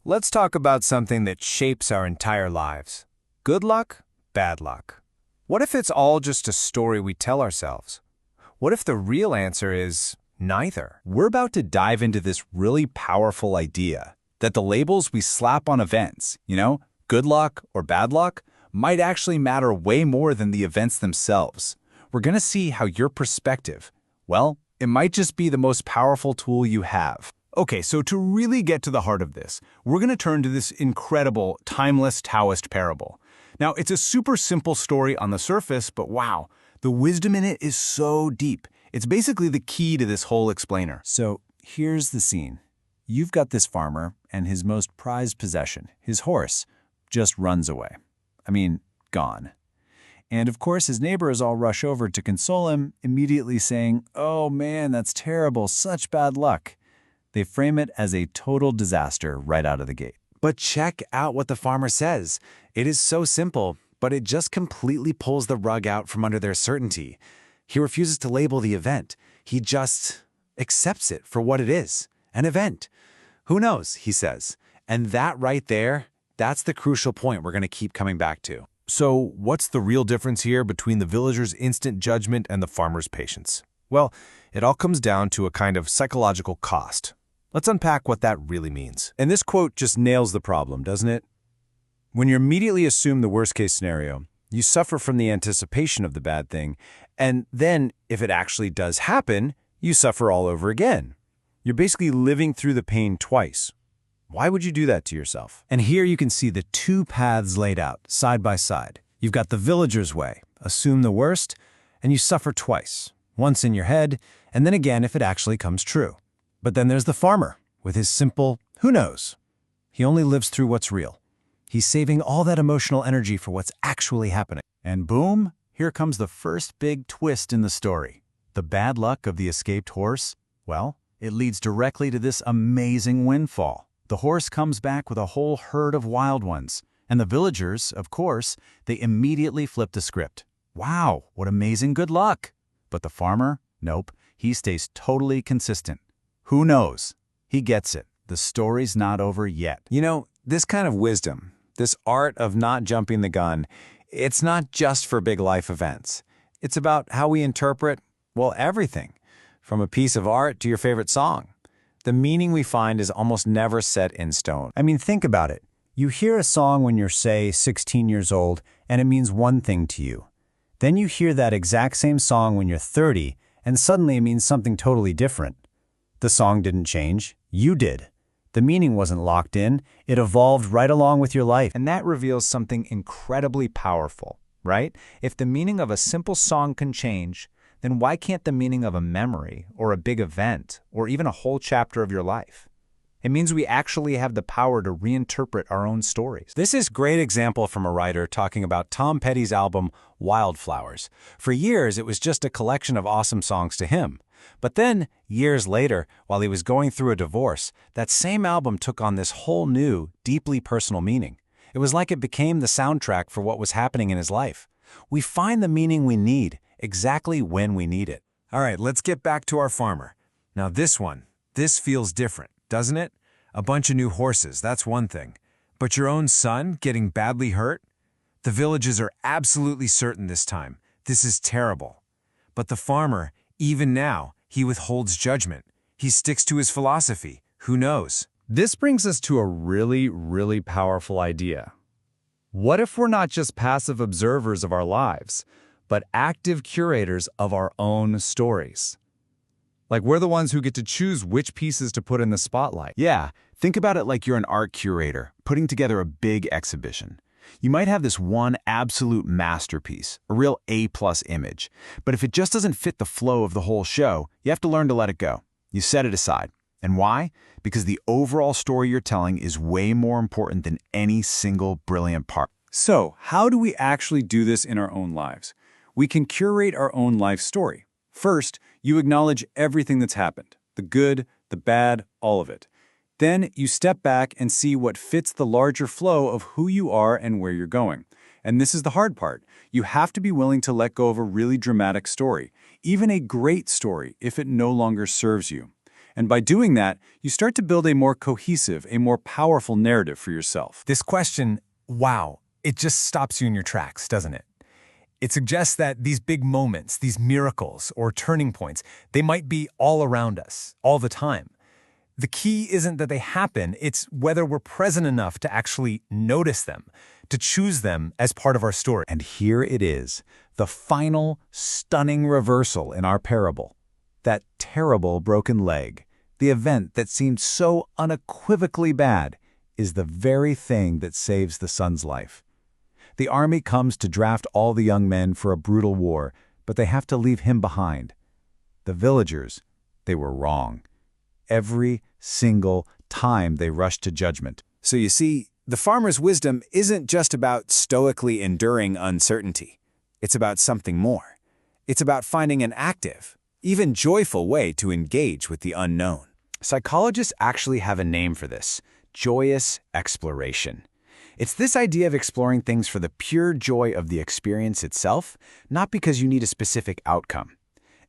let's talk about something that shapes our entire lives. Good luck, bad luck. What if it's all just a story we tell ourselves? What if the real answer is neither? We're about to dive into this really powerful idea that the labels we slap on events, good luck or bad luck, might actually matter way more than the events themselves. We're going to see how your perspective, well, it might just be the most powerful tool you have. Okay, so to really get to the heart of this, we're going to turn to this incredible, timeless Taoist parable. Now, it's a super simple story on the surface, but wow, the wisdom in it is so deep. It's basically the key to this whole explainer. So here's the scene. You've got this farmer, and his most prized possession, his horse, just runs away. Gone. And of course, his neighbors all rush over to console him, immediately saying, "Oh man, that's terrible, such bad luck." They frame it as a total disaster right out of the gate. But check out what the farmer says. It is so simple, but it just completely pulls the rug out from under their certainty. He refuses to label the event. He just accepts it for what it is, an event. Who knows, he says. And that right there, that's the crucial point we're going to keep coming back to. So what's the real difference here between the villager's instant judgment and the farmer's patience? Well, it all comes down to a kind of psychological cost. Let's unpack what that really means. And this quote just nails the problem, doesn't it? When you immediately assume the worst-case scenario, you suffer from the anticipation of the bad thing, and then, if it actually does happen, you suffer all over again. You're basically living through the pain twice. Why would you do that to yourself? And here you can see the two paths laid out, side by side. You've got the villager's way, assume the worst, and you suffer twice, once in your head, and then again if it actually comes true. But then there's the farmer, with his simple, who knows? He only lives through what's real. He's saving all that emotional energy for what's actually happening. And boom, here comes the first big twist in the story. The bad luck of the escaped horse, well, it leads directly to this amazing windfall. The horse comes back with a whole herd of wild ones, and the villagers, of course, they immediately flip the script. Wow, what amazing good luck! But the farmer, nope, he stays totally consistent. Who knows? He gets it. The story's not over yet. This kind of wisdom, this art of not jumping the gun, it's not just for big life events. It's about how we interpret, everything, from a piece of art to your favorite song. The meaning we find is almost never set in stone. Think about it. You hear a song when you're, say, 16 years old, and it means one thing to you. Then you hear that exact same song when you're 30, and suddenly it means something totally different. The song didn't change. You did. The meaning wasn't locked in. It evolved right along with your life. And that reveals something incredibly powerful, right? If the meaning of a simple song can change, then why can't the meaning of a memory, or a big event, or even a whole chapter of your life? It means we actually have the power to reinterpret our own stories. This is a great example from a writer talking about Tom Petty's album, Wildflowers. For years, it was just a collection of awesome songs to him. But then, years later, while he was going through a divorce, that same album took on this whole new, deeply personal meaning. It was like it became the soundtrack for what was happening in his life. We find the meaning we need exactly when we need it. All right, let's get back to our farmer. Now this feels different, doesn't it? A bunch of new horses, that's one thing. But your own son getting badly hurt? The villages are absolutely certain this time. This is terrible. But the farmer, even now, he withholds judgment. He sticks to his philosophy. Who knows? This brings us to a really, really powerful idea. What if we're not just passive observers of our lives, but active curators of our own stories? Like we're the ones who get to choose which pieces to put in the spotlight. Yeah, think about it like you're an art curator putting together a big exhibition. You might have this one absolute masterpiece, a real A-plus image, but if it just doesn't fit the flow of the whole show, you have to learn to let it go. You set it aside. And why? Because the overall story you're telling is way more important than any single brilliant part. So, how do we actually do this in our own lives? We can curate our own life story. First, you acknowledge everything that's happened, the good, the bad, all of it. Then you step back and see what fits the larger flow of who you are and where you're going. And this is the hard part. You have to be willing to let go of a really dramatic story, even a great story, if it no longer serves you. And by doing that, you start to build a more cohesive, a more powerful narrative for yourself. This question, wow, it just stops you in your tracks, doesn't it? It suggests that these big moments, these miracles or turning points, they might be all around us, all the time. The key isn't that they happen, it's whether we're present enough to actually notice them, to choose them as part of our story. And here it is, the final, stunning reversal in our parable. That terrible broken leg, the event that seemed so unequivocally bad, is the very thing that saves the son's life. The army comes to draft all the young men for a brutal war, but they have to leave him behind. The villagers, they were wrong. Every single time they rushed to judgment. So you see, the farmer's wisdom isn't just about stoically enduring uncertainty. It's about something more. It's about finding an active, even joyful way to engage with the unknown. Psychologists actually have a name for this: joyous exploration. It's this idea of exploring things for the pure joy of the experience itself, not because you need a specific outcome.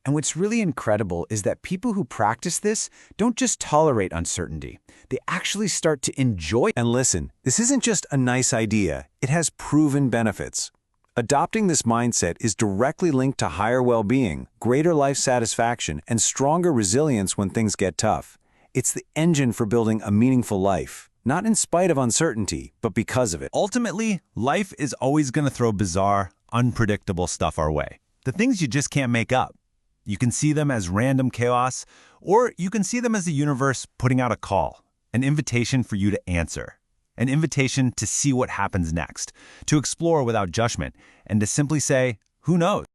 And what's really incredible is that people who practice this don't just tolerate uncertainty. They actually start to enjoy. And listen, this isn't just a nice idea. It has proven benefits. Adopting this mindset is directly linked to higher well-being, greater life satisfaction, and stronger resilience when things get tough. It's the engine for building a meaningful life, not in spite of uncertainty, but because of it. Ultimately, life is always going to throw bizarre, unpredictable stuff our way. The things you just can't make up. You can see them as random chaos, or you can see them as the universe putting out a call, an invitation for you to answer, an invitation to see what happens next, to explore without judgment, and to simply say, who knows?